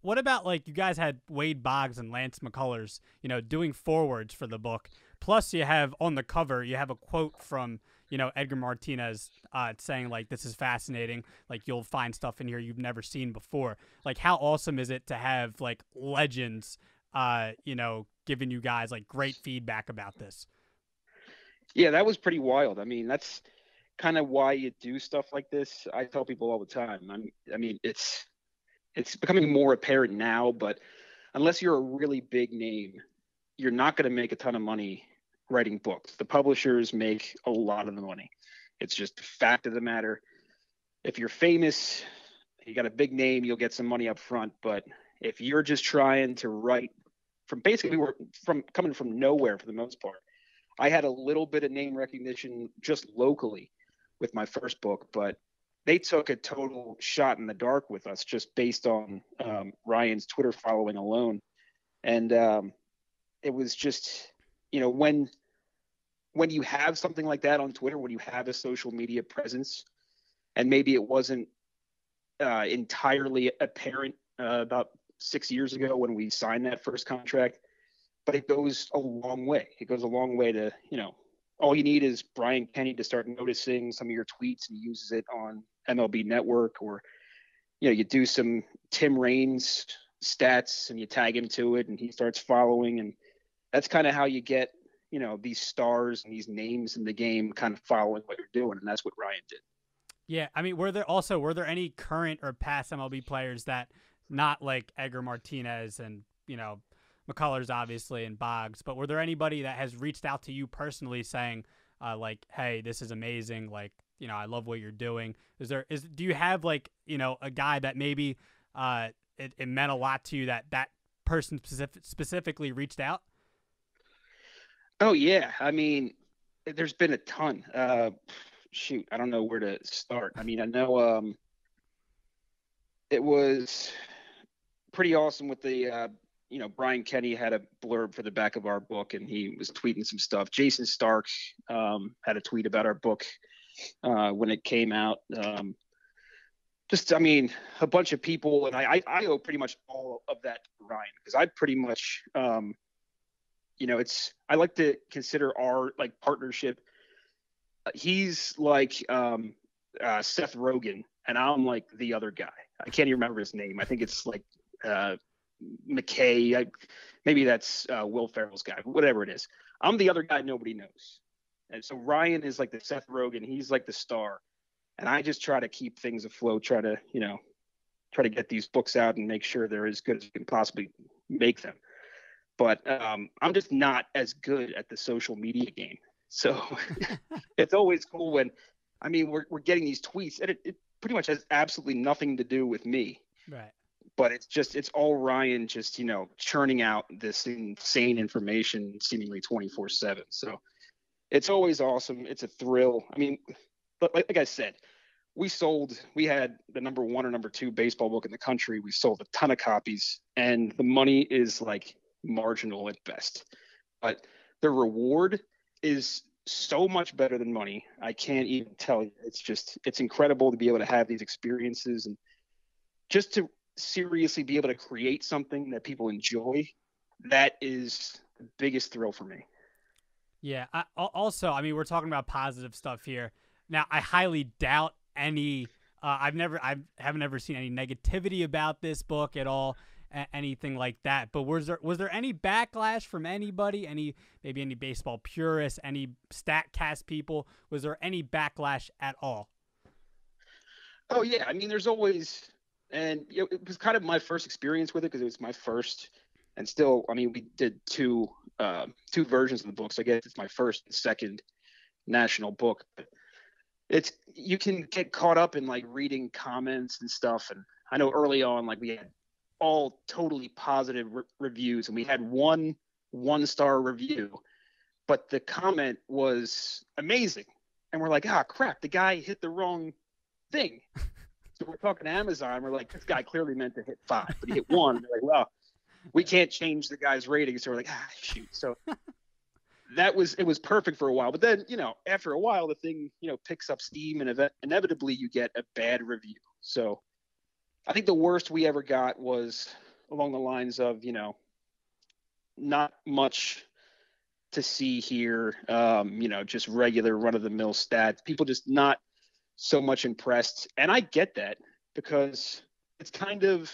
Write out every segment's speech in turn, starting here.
what about like you guys had Wade Boggs and Lance McCullers, doing forwards for the book. Plus, you have on the cover, you have a quote from Edgar Martinez saying like, "This is fascinating. Like you'll find stuff in here you've never seen before." Like, how awesome is it to have like legends, giving you guys like great feedback about this? Yeah, that was pretty wild. I mean, that's kind of why you do stuff like this. I tell people all the time. I mean, it's becoming more apparent now, but unless you're a really big name, you're not going to make a ton of money writing books. The publishers make a lot of the money. It's just a fact of the matter. If you're famous, you got a big name, you'll get some money up front. But if you're just trying to write from basically, we were from coming from nowhere for the most part. I had a little bit of name recognition just locally with my first book, but they took a total shot in the dark with us just based on Ryan's Twitter following alone. And it was just, when you have something like that on Twitter, when you have a social media presence, and maybe it wasn't entirely apparent about 6 years ago when we signed that first contract, but it goes a long way. It goes a long way to, all you need is Bryan Kenny to start noticing some of your tweets, and he uses it on MLB Network, or, you do some Tim Raines stats and you tag him to it and he starts following. And that's kind of how you get, these stars and these names in the game kind of following what you're doing. And that's what Ryan did. Yeah, I mean, were there any current or past MLB players that, not like Edgar Martinez and McCullers obviously and Boggs, but were there anybody that has reached out to you personally saying like, "Hey, this is amazing. Like, I love what you're doing." Do you have like a guy that maybe it meant a lot to you that person specifically reached out? Oh yeah, I mean, there's been a ton. Shoot, I don't know where to start. I mean, I know it was pretty awesome with the Bryan Kenny had a blurb for the back of our book, and he was tweeting some stuff. Jayson Stark had a tweet about our book when it came out. I mean, a bunch of people, and I owe pretty much all of that to Ryan, because I pretty much, I like to consider our like partnership. He's like Seth Rogen, and I'm like the other guy. I can't even remember his name. I think it's like McKay. Maybe that's Will Ferrell's guy, whatever it is. I'm the other guy nobody knows. And so Ryan is like the Seth Rogen. He's like the star. And I just try to keep things afloat, try to get these books out and make sure they're as good as you can possibly make them. But I'm just not as good at the social media game. So it's always cool when, I mean, we're getting these tweets, and it pretty much has absolutely nothing to do with me. Right. But it's all Ryan just, churning out this insane information seemingly 24/7. So it's always awesome. It's a thrill. I mean, but like I said, we had the number 1 or number 2 baseball book in the country. We sold a ton of copies, and the money is like marginal at best. But the reward is so much better than money. I can't even tell you. It's incredible to be able to have these experiences, and just to seriously be able to create something that people enjoy. That is the biggest thrill for me. Yeah. I mean, we're talking about positive stuff here. Now, I highly doubt any. I haven't ever seen any negativity about this book at all, anything like that. But was there any backlash from anybody? Maybe any baseball purists, any Statcast people? Was there any backlash at all? Oh yeah, I mean, there's always, and it was kind of my first experience with it because it was my first, and still, I mean, we did two versions of the book, so I guess it's my first and second national book. But you can get caught up in like reading comments and stuff, and I know early on, like, we had all totally positive reviews, and we had one-star review, but the comment was amazing, and we're like, crap, the guy hit the wrong thing. So we're talking to Amazon, we're like, this guy clearly meant to hit 5, but he hit 1. They're like, well, we can't change the guy's rating. So we're like, shoot. So it was perfect for a while. But then, after a while, the thing, picks up steam, and inevitably you get a bad review. So I think the worst we ever got was along the lines of, not much to see here. Just regular run of the mill stats. People just not so much impressed. And I get that because it's kind of,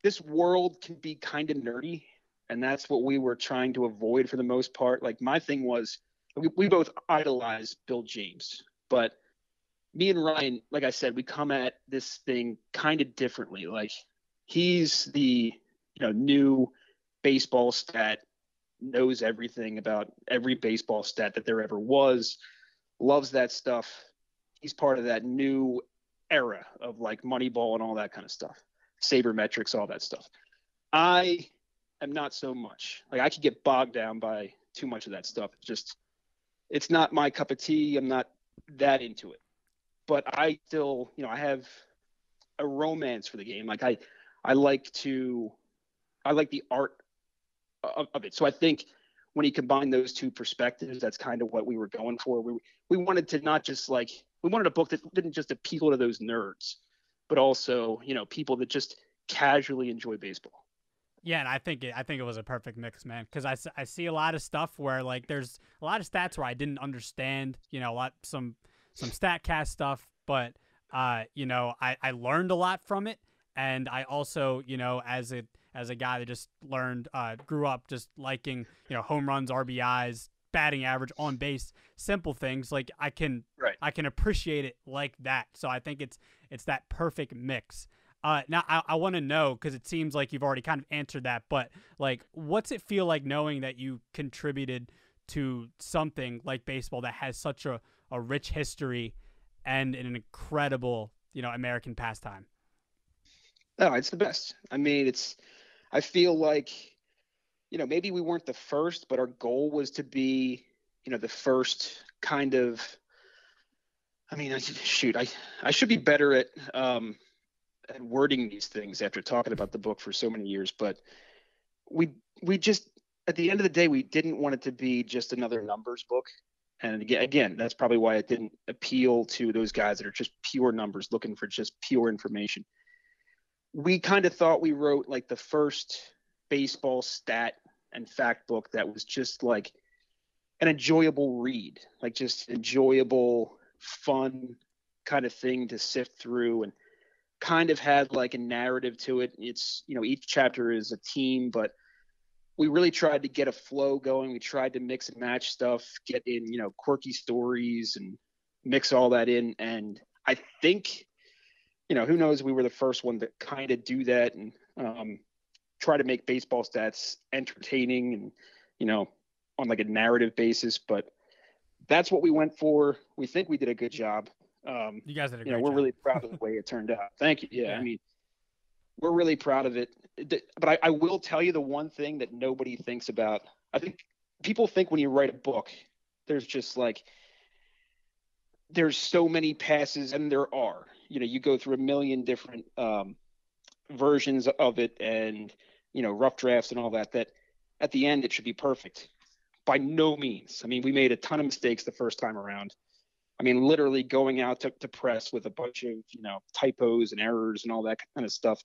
this world can be kind of nerdy. And that's what we were trying to avoid for the most part. Like, my thing was, we both idolize Bill James, but me and Ryan, like I said, we come at this thing kind of differently. Like, he's the, new baseball stat, knows everything about every baseball stat that there ever was, loves that stuff. He's part of that new era of like Moneyball and all that kind of stuff, sabermetrics, all that stuff. I am not so much. Like, I could get bogged down by too much of that stuff. It's not my cup of tea. I'm not that into it. But I still, I have a romance for the game. Like, I like the art of it. So I think when he combined those two perspectives, that's kind of what we were going for. We wanted to not just we wanted a book that didn't just appeal to those nerds, but also, people that just casually enjoy baseball. Yeah, and I think it was a perfect mix, man. Because I see a lot of stuff where like there's a lot of stats where I didn't understand, some Statcast stuff, but I learned a lot from it, and I also, as a guy that just grew up just liking, home runs, RBIs, batting average, on base, simple things, like I can appreciate it like that. So I think it's that perfect mix. Now I want to know, because it seems like you've already kind of answered that, but like, what's it feel like knowing that you contributed to something like baseball that has such a rich history and an incredible, American pastime? No, it's the best. I mean, I feel like, maybe we weren't the first, but our goal was to be, the first kind of, I mean, shoot, I should be better at wording these things after talking about the book for so many years, but we just, at the end of the day, we didn't want it to be just another numbers book. And again, that's probably why it didn't appeal to those guys that are just pure numbers, looking for just pure information. We kind of thought we wrote like the first baseball stat and fact book that was just like an enjoyable read, like just enjoyable, fun kind of thing to sift through, and kind of had like a narrative to it. It's, each chapter is a team, but we really tried to get a flow going. We tried to mix and match stuff, get in, quirky stories and mix all that in. And I think, who knows, we were the first one to kind of do that and try to make baseball stats entertaining and, on like a narrative basis. But that's what we went for. We think we did a good job. You guys did a great job. We're really proud of the way it turned out. Thank you. Yeah. I mean, we're really proud of it. But I will tell you the one thing that nobody thinks about. I think people think when you write a book, there's just like, there's so many passes, and there are, you go through a million different versions of it, and, rough drafts and all that at the end, it should be perfect. By no means. I mean, we made a ton of mistakes the first time around. I mean, literally going out to press with a bunch of, typos and errors and all that kind of stuff.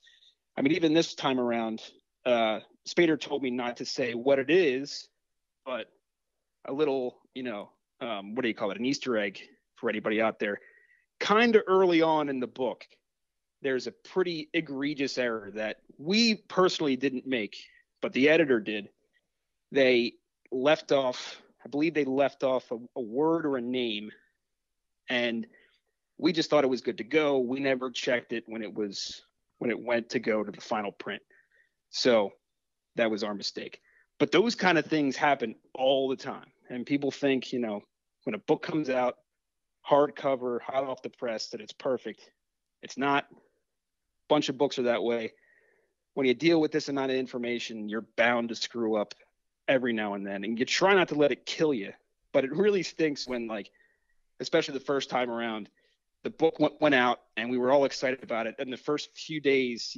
I mean, even this time around, Spader told me not to say what it is, but a little, what do you call it? An Easter egg for anybody out there. Kind of early on in the book, there's a pretty egregious error that we personally didn't make, but the editor did. They left off, I believe they left off a word or a name, and we just thought it was good to go. We never checked it when it went to go to the final print. So that was our mistake. But those kind of things happen all the time. And people think, when a book comes out, hardcover, hot off the press, that it's perfect. It's not. A bunch of books are that way. When you deal with this amount of information, you're bound to screw up every now and then. And you try not to let it kill you. But it really stinks when, like, especially the first time around, the book went out and we were all excited about it. And the first few days,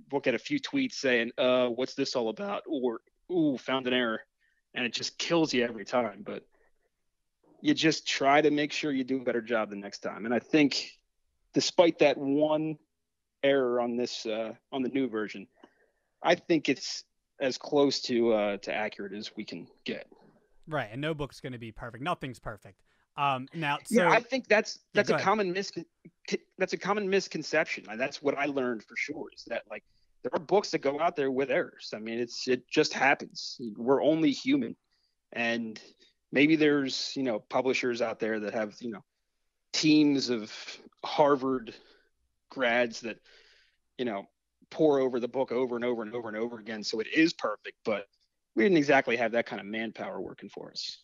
book had a few tweets saying, what's this all about? Or, ooh, found an error. And it just kills you every time. But you just try to make sure you do a better job the next time. And I think despite that one error on this, on the new version, I think it's as close to accurate as we can get. Right, and no book's going to be perfect. Nothing's perfect. Now, Yeah, I so think that's yeah, that's go a ahead. common that's a common misconception. And that's what I learned for sure, is that like there are books that go out there with errors. I mean, it just happens. We're only human, and maybe there's publishers out there that have teams of Harvard grads that you know pour over the book over and over and over and over again, so it is perfect. But we didn't exactly have that kind of manpower working for us.